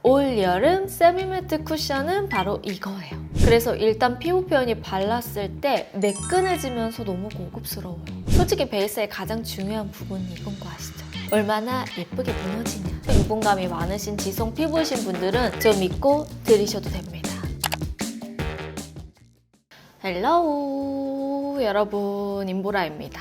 올여름 세미매트 쿠션은 바로 이거예요. 그래서 일단 피부 표현이 발랐을 때 매끈해지면서 너무 고급스러워요. 솔직히 베이스의 가장 중요한 부분이 이건 거 아시죠? 얼마나 예쁘게 무너지냐. 유분감이 많으신 지성 피부이신 분들은 저 믿고 들이셔도 됩니다. 헬로우 여러분, 임보라입니다.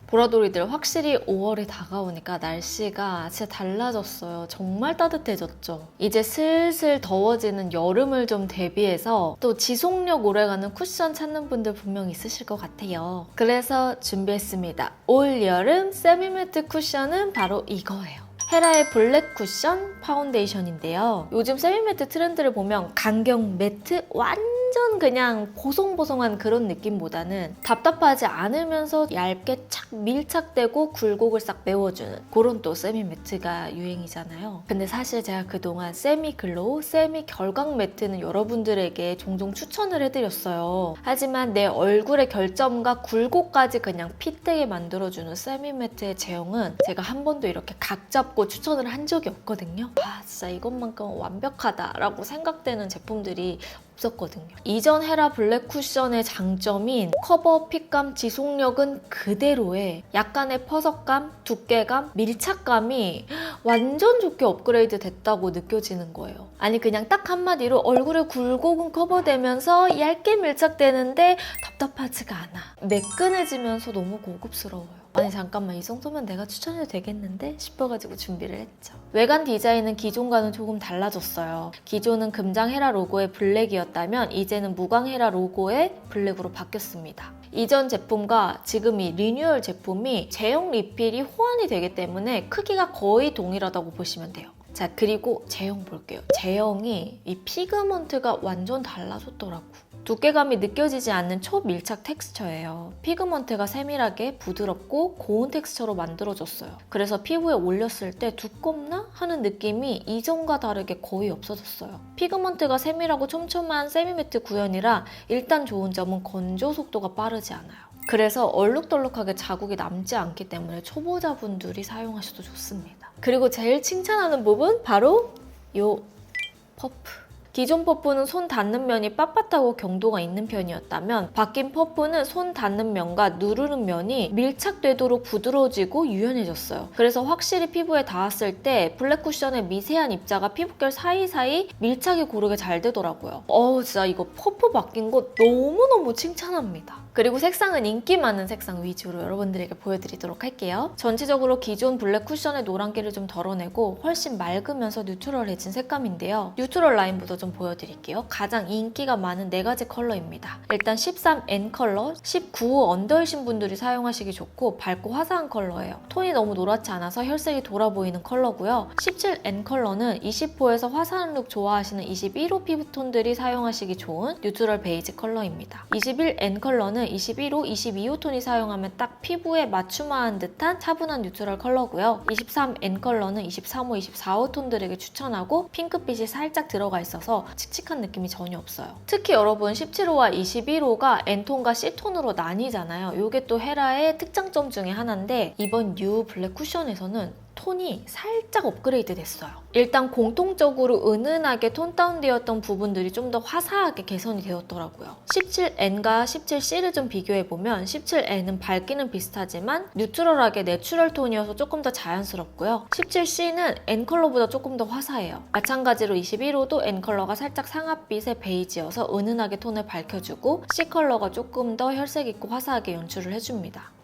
보라돌이들, 확실히 5월이 다가오니까 날씨가 진짜 달라졌어요. 정말 따뜻해졌죠. 이제 슬슬 더워지는 여름을 좀 대비해서 또 지속력 오래가는 쿠션 찾는 분들 분명 있으실 것 같아요. 그래서 준비했습니다. 올여름 세미매트 쿠션은 바로 이거예요. 헤라의 블랙 쿠션 파운데이션인데요. 요즘 세미매트 트렌드를 보면 강경 매트 완전 그냥 보송보송한 그런 느낌보다는 답답하지 않으면서 얇게 착 밀착되고 굴곡을 싹 메워주는 그런 또 세미매트가 유행이잖아요. 근데 사실 제가 그동안 세미글로우, 세미결광 매트는 여러분들에게 종종 추천을 해드렸어요. 하지만 내 얼굴의 결점과 굴곡까지 그냥 핏되게 만들어주는 세미매트의 제형은 제가 한 번도 이렇게 각 잡고 추천을 한 적이 없거든요. 진짜 이것만큼 완벽하다라고 생각되는 제품들이 없었거든요. 이전 헤라 블랙 쿠션의 장점인 커버, 핏감, 지속력은 그대로에 약간의 퍼석감, 두께감, 밀착감이 완전 좋게 업그레이드 됐다고 느껴지는 거예요. 아니 그냥 딱 한마디로 얼굴의 굴곡은 커버되면서 얇게 밀착되는데 답답하지가 않아. 매끈해지면서 너무 고급스러워요. 아니 잠깐만, 이 정도면 내가 추천해도 되겠는데 싶어가지고 준비를 했죠. 외관 디자인은 기존과는 조금 달라졌어요. 기존은 금장 헤라 로고의 블랙이었다면 이제는 무광 헤라 로고의 블랙으로 바뀌었습니다. 이전 제품과 지금 이 리뉴얼 제품이 제형 리필이 호환이 되기 때문에 크기가 거의 동일하다고 보시면 돼요. 자, 그리고 제형 볼게요. 제형이 이 피그먼트가 완전 달라졌더라고. 두께감이 느껴지지 않는 초밀착 텍스처예요. 피그먼트가 세밀하게 부드럽고 고운 텍스처로 만들어졌어요. 그래서 피부에 올렸을 때 두껍나? 하는 느낌이 이전과 다르게 거의 없어졌어요. 피그먼트가 세밀하고 촘촘한 세미매트 구현이라 일단 좋은 점은 건조 속도가 빠르지 않아요. 그래서 얼룩덜룩하게 자국이 남지 않기 때문에 초보자분들이 사용하셔도 좋습니다. 그리고 제일 칭찬하는 부분 바로 요 퍼프. 기존 퍼프는 손 닿는 면이 빳빳하고 경도가 있는 편이었다면 바뀐 퍼프는 손 닿는 면과 누르는 면이 밀착되도록 부드러워지고 유연해졌어요. 그래서 확실히 피부에 닿았을 때 블랙 쿠션의 미세한 입자가 피부결 사이사이 밀착이 고르게 잘 되더라고요. 진짜 이거 퍼프 바뀐 거 너무너무 칭찬합니다. 그리고 색상은 인기 많은 색상 위주로 여러분들에게 보여드리도록 할게요. 전체적으로 기존 블랙 쿠션의 노란기를 좀 덜어내고 훨씬 맑으면서 뉴트럴해진 색감인데요. 뉴트럴 라인부터 좀 보여드릴게요. 가장 인기가 많은 4가지 컬러입니다. 일단 13N 컬러, 19호 언더이신 분들이 사용하시기 좋고 밝고 화사한 컬러예요. 톤이 너무 노랗지 않아서 혈색이 돌아 보이는 컬러고요. 17N 컬러는 20호에서 화사한 룩 좋아하시는 21호 피부톤들이 사용하시기 좋은 뉴트럴 베이지 컬러입니다. 21N 컬러는 21호, 22호 톤이 사용하면 딱 피부에 맞춤화한 듯한 차분한 뉴트럴 컬러고요. 23N 컬러는 23호, 24호 톤들에게 추천하고 핑크빛이 살짝 들어가 있어서 칙칙한 느낌이 전혀 없어요. 특히 여러분 17호와 21호가 N톤과 C톤으로 나뉘잖아요. 이게 또 헤라의 특장점 중에 하나인데 이번 뉴 블랙 쿠션에서는 톤이 살짝 업그레이드 됐어요. 일단 공통적으로 은은하게 톤 다운되었던 부분들이 좀 더 화사하게 개선이 되었더라고요. 17N과 17C를 좀 비교해보면 17N은 밝기는 비슷하지만 뉴트럴하게 내추럴 톤이어서 조금 더 자연스럽고요. 17C는 N 컬러보다 조금 더 화사해요. 마찬가지로 21호도 N 컬러가 살짝 상아빛의 베이지여서 은은하게 톤을 밝혀주고 C 컬러가 조금 더 혈색 있고 화사하게 연출을 해줍니다.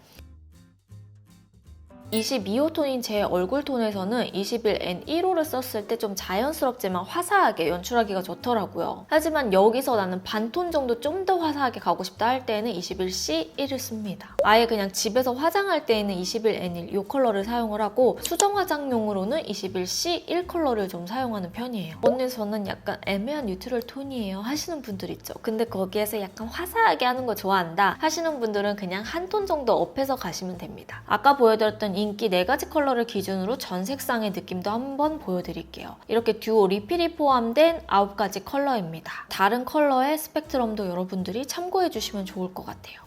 22호 톤인 제 얼굴 톤에서는 21N1호를 썼을 때 좀 자연스럽지만 화사하게 연출하기가 좋더라고요. 하지만 여기서 나는 반톤 정도 좀 더 화사하게 가고 싶다 할 때는 21C1을 씁니다. 아예 그냥 집에서 화장할 때에는 21N1 이 컬러를 사용을 하고 수정 화장용으로는 21C1 컬러를 좀 사용하는 편이에요. 언니 저는 약간 애매한 뉴트럴 톤이에요 하시는 분들 있죠. 근데 거기에서 약간 화사하게 하는 거 좋아한다 하시는 분들은 그냥 한 톤 정도 업해서 가시면 됩니다. 아까 보여드렸던 인기 4가지 컬러를 기준으로 전 색상의 느낌도 한번 보여드릴게요. 이렇게 듀오 리필이 포함된 9가지 컬러입니다. 다른 컬러의 스펙트럼도 여러분들이 참고해주시면 좋을 것 같아요.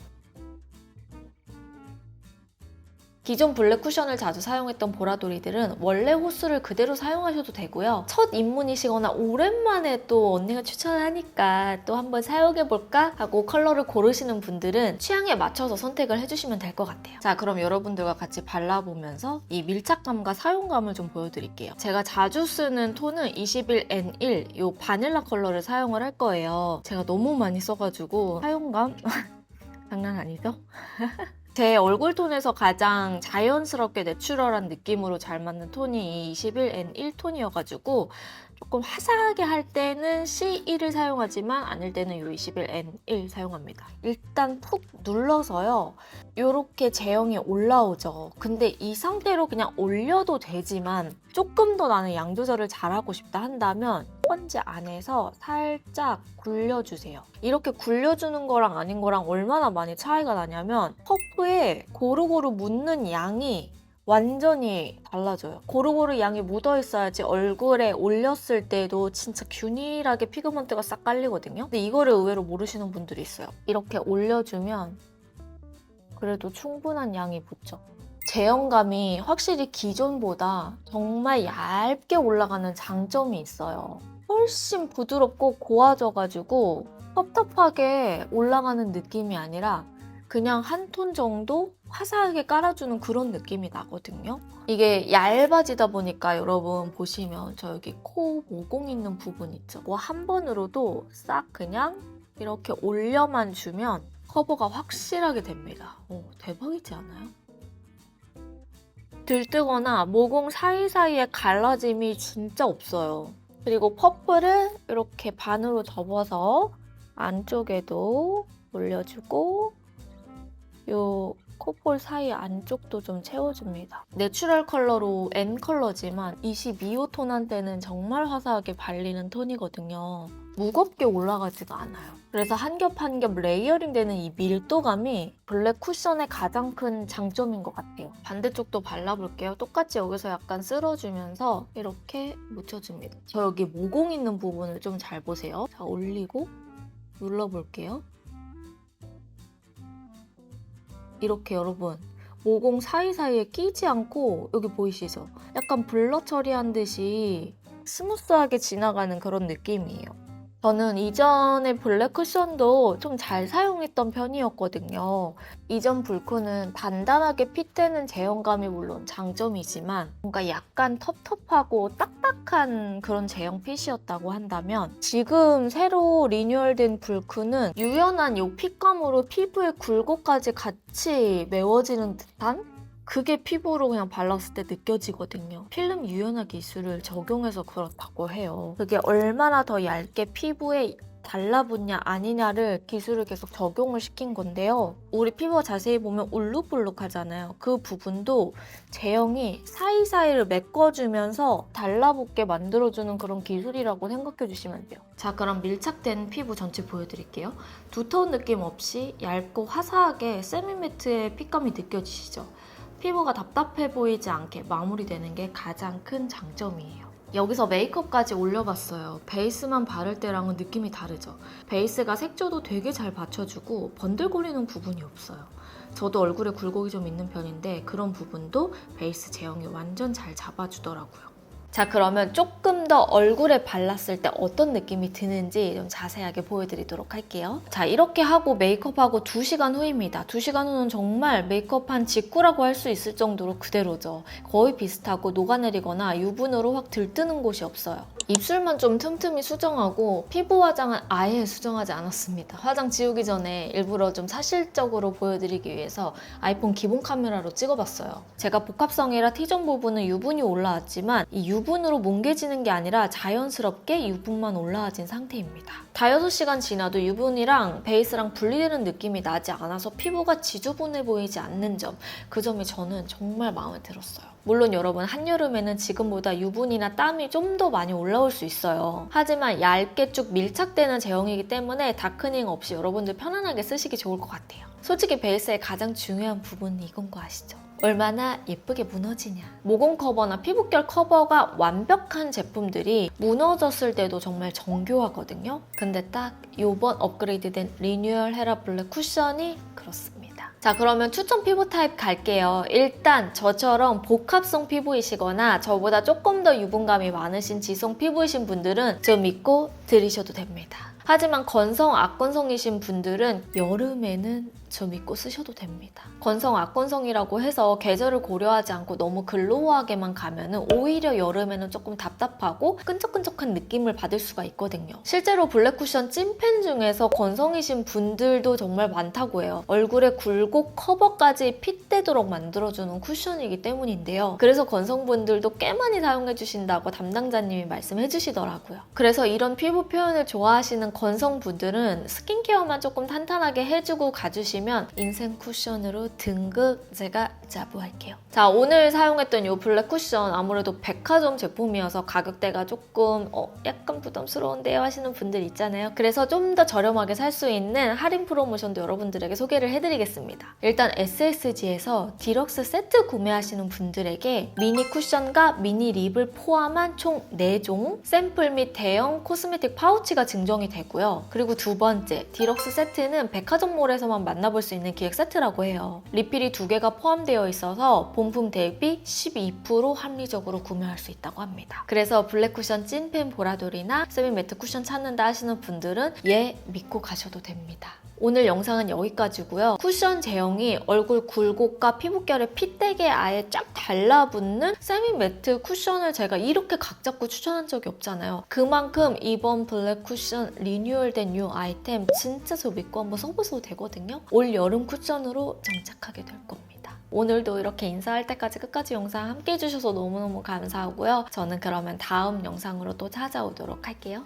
기존 블랙 쿠션을 자주 사용했던 보라돌이들은 원래 호수를 그대로 사용하셔도 되고요. 첫 입문이시거나 오랜만에 또 언니가 추천하니까 또 한번 사용해볼까 하고 컬러를 고르시는 분들은 취향에 맞춰서 선택을 해주시면 될 것 같아요. 자, 그럼 여러분들과 같이 발라보면서 이 밀착감과 사용감을 좀 보여드릴게요. 제가 자주 쓰는 톤은 21N1 이 바닐라 컬러를 사용을 할 거예요. 제가 너무 많이 써가지고 사용감 장난 아니죠? 제 얼굴 톤에서 가장 자연스럽게 내추럴한 느낌으로 잘 맞는 톤이 이 21N1 톤이어가지고 조금 화사하게 할 때는 C1을 사용하지만 아닐 때는 이 21N1 사용합니다. 일단 푹 눌러서요. 이렇게 제형이 올라오죠. 근데 이 상태로 그냥 올려도 되지만 조금 더 나는 양 조절을 잘하고 싶다 한다면 스펀지 안에서 살짝 굴려주세요. 이렇게 굴려주는 거랑 아닌 거랑 얼마나 많이 차이가 나냐면 퍼프에 고루고루 묻는 양이 완전히 달라져요. 고루고루 양이 묻어있어야지 얼굴에 올렸을 때도 진짜 균일하게 피그먼트가 싹 깔리거든요. 근데 이거를 의외로 모르시는 분들이 있어요. 이렇게 올려주면 그래도 충분한 양이 묻죠. 제형감이 확실히 기존보다 정말 얇게 올라가는 장점이 있어요. 훨씬 부드럽고 고와져가지고 텁텁하게 올라가는 느낌이 아니라 그냥 한 톤 정도 화사하게 깔아주는 그런 느낌이 나거든요. 이게 얇아지다 보니까 여러분 보시면 저 여기 코 모공 있는 부분 있죠? 뭐 한 번으로도 싹 그냥 이렇게 올려만 주면 커버가 확실하게 됩니다. 대박이지 않아요? 들뜨거나 모공 사이사이에 갈라짐이 진짜 없어요. 그리고 퍼프를 이렇게 반으로 접어서 안쪽에도 올려주고 요 코볼 사이 안쪽도 좀 채워줍니다. 내추럴 컬러로 N 컬러지만 22호 톤한테는 정말 화사하게 발리는 톤이거든요. 무겁게 올라가지가 않아요. 그래서 한 겹 한 겹 레이어링 되는 이 밀도감이 블랙 쿠션의 가장 큰 장점인 것 같아요. 반대쪽도 발라볼게요. 똑같이 여기서 약간 쓸어주면서 이렇게 묻혀줍니다. 저 여기 모공 있는 부분을 좀 잘 보세요. 자, 올리고 눌러볼게요. 이렇게 여러분 모공 사이사이에 끼지 않고 여기 보이시죠? 약간 블러 처리한 듯이 스무스하게 지나가는 그런 느낌이에요. 저는 이전의 블랙 쿠션도 좀 잘 사용했던 편이었거든요. 이전 불쿠는 단단하게 핏되는 제형감이 물론 장점이지만 뭔가 약간 텁텁하고 딱딱한 그런 제형 핏이었다고 한다면 지금 새로 리뉴얼된 불쿠는 유연한 이 핏감으로 피부의 굴곡까지 같이 메워지는 듯한 그게 피부로 그냥 발랐을 때 느껴지거든요. 필름 유연화 기술을 적용해서 그렇다고 해요. 그게 얼마나 더 얇게 피부에 달라붙냐 아니냐를 기술을 계속 적용을 시킨 건데요. 우리 피부가 자세히 보면 울룩불룩하잖아요. 그 부분도 제형이 사이사이를 메꿔주면서 달라붙게 만들어주는 그런 기술이라고 생각해 주시면 돼요. 자, 그럼 밀착된 피부 전체 보여드릴게요. 두터운 느낌 없이 얇고 화사하게 세미매트의 핏감이 느껴지시죠? 피부가 답답해 보이지 않게 마무리되는 게 가장 큰 장점이에요. 여기서 메이크업까지 올려봤어요. 베이스만 바를 때랑은 느낌이 다르죠? 베이스가 색조도 되게 잘 받쳐주고 번들거리는 부분이 없어요. 저도 얼굴에 굴곡이 좀 있는 편인데 그런 부분도 베이스 제형이 완전 잘 잡아주더라고요. 자, 그러면 조금 더 얼굴에 발랐을 때 어떤 느낌이 드는지 좀 자세하게 보여드리도록 할게요. 자, 이렇게 하고 메이크업하고 2시간 후입니다. 2시간 후는 정말 메이크업한 직후라고 할 수 있을 정도로 그대로죠. 거의 비슷하고 녹아내리거나 유분으로 확 들뜨는 곳이 없어요. 입술만 좀 틈틈이 수정하고 피부 화장은 아예 수정하지 않았습니다. 화장 지우기 전에 일부러 좀 사실적으로 보여드리기 위해서 아이폰 기본 카메라로 찍어봤어요. 제가 복합성이라 T존 부분은 유분이 올라왔지만 이 유분으로 뭉개지는 게 아니라 자연스럽게 유분만 올라와진 상태입니다. 5-6시간 지나도 유분이랑 베이스랑 분리되는 느낌이 나지 않아서 피부가 지저분해 보이지 않는 점, 그 점이 저는 정말 마음에 들었어요. 물론 여러분 한여름에는 지금보다 유분이나 땀이 좀 더 많이 올라올 수 있어요. 하지만 얇게 쭉 밀착되는 제형이기 때문에 다크닝 없이 여러분들 편안하게 쓰시기 좋을 것 같아요. 솔직히 베이스의 가장 중요한 부분은 이건 거 아시죠? 얼마나 예쁘게 무너지냐. 모공 커버나 피부결 커버가 완벽한 제품들이 무너졌을 때도 정말 정교하거든요. 근데 딱 이번 업그레이드된 리뉴얼 헤라 블랙 쿠션이 그렇습니다. 자, 그러면 추천 피부 타입 갈게요. 일단 저처럼 복합성 피부이시거나 저보다 조금 더 유분감이 많으신 지성 피부이신 분들은 저 믿고 들이셔도 됩니다. 하지만 건성, 악건성이신 분들은 여름에는 저 믿고 쓰셔도 됩니다. 건성, 악건성이라고 해서 계절을 고려하지 않고 너무 글로우하게만 가면은 오히려 여름에는 조금 답답하고 끈적끈적한 느낌을 받을 수가 있거든요. 실제로 블랙 쿠션 찐팬 중에서 건성이신 분들도 정말 많다고 해요. 얼굴에 굴곡 커버까지 핏되도록 만들어주는 쿠션이기 때문인데요. 그래서 건성분들도 꽤 많이 사용해주신다고 담당자님이 말씀해주시더라고요. 그래서 이런 피부 표현을 좋아하시는 건성분들은 스킨케어만 조금 탄탄하게 해주고 가주시면 인생 쿠션으로 등극 제가 자부할게요. 자, 오늘 사용했던 이 블랙 쿠션 아무래도 백화점 제품이어서 가격대가 조금 약간 부담스러운데요 하시는 분들 있잖아요. 그래서 좀 더 저렴하게 살 수 있는 할인 프로모션도 여러분들에게 소개를 해드리겠습니다. 일단 SSG에서 디럭스 세트 구매하시는 분들에게 미니 쿠션과 미니 립을 포함한 총 4종 샘플 및 대형 코스메틱 파우치가 증정이 되고요. 그리고 두 번째, 디럭스 세트는 백화점몰에서만 만나볼 수 있는 기획 세트라고 해요. 리필이 2개가 포함되어 있어서 본품 대비 12% 합리적으로 구매할 수 있다고 합니다. 그래서 블랙 쿠션 찐팬 보라돌이나 세미 매트 쿠션 찾는다 하시는 분들은 얘 믿고 가셔도 됩니다. 오늘 영상은 여기까지고요. 쿠션 제형이 얼굴 굴곡과 피부결에 핏되게 아예 쫙 달라붙는 세미 매트 쿠션을 제가 이렇게 각 잡고 추천한 적이 없잖아요. 그만큼 이번 블랙 쿠션 리뉴얼된 뉴 아이템 진짜 저 믿고 한번 써보셔도 되거든요. 올 여름 쿠션으로 정착하게 될 겁니다. 오늘도 이렇게 인사할 때까지 끝까지 영상 함께 해주셔서 너무너무 감사하고요. 저는 그러면 다음 영상으로 또 찾아오도록 할게요.